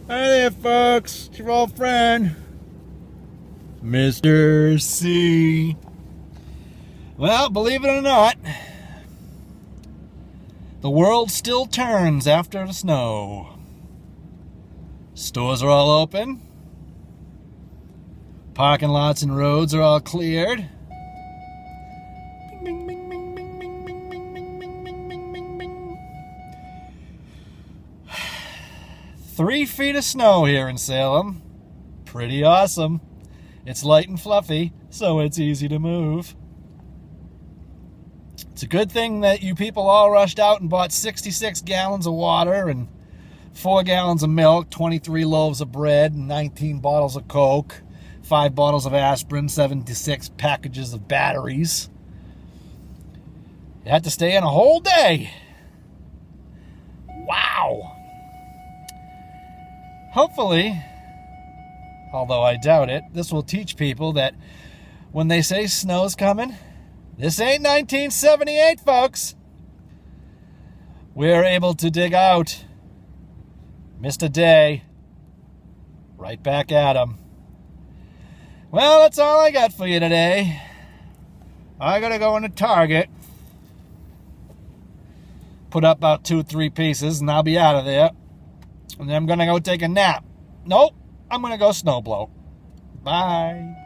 Hi there, folks. It's your old friend, Mr. C. Well, believe it or not, the world still turns after the snow. Stores are all open. Parking lots and roads are all cleared. Bing, bing, bing, bing, bing, bing, bing, bing, bing, bing, bing, bing, bing. 3 feet of snow here in Salem. Pretty awesome. It's light and fluffy, so it's easy to move. It's a good thing that you people all rushed out and bought 66 gallons of water and 4 gallons of milk, 23 loaves of bread, and 19 bottles of Coke, 5 bottles of aspirin, 76 packages of batteries. You had to stay in a whole day. Wow. Hopefully, although I doubt it, this will teach people that when they say snow's coming, this ain't 1978, folks. We're able to dig out. Missed a day. Right back at 'em. Well, that's all I got for you today. I gotta go into Target, put up about 2-3 pieces, and I'll be out of there. And then I'm gonna go take a nap. Nope, I'm gonna go snowblow. Bye.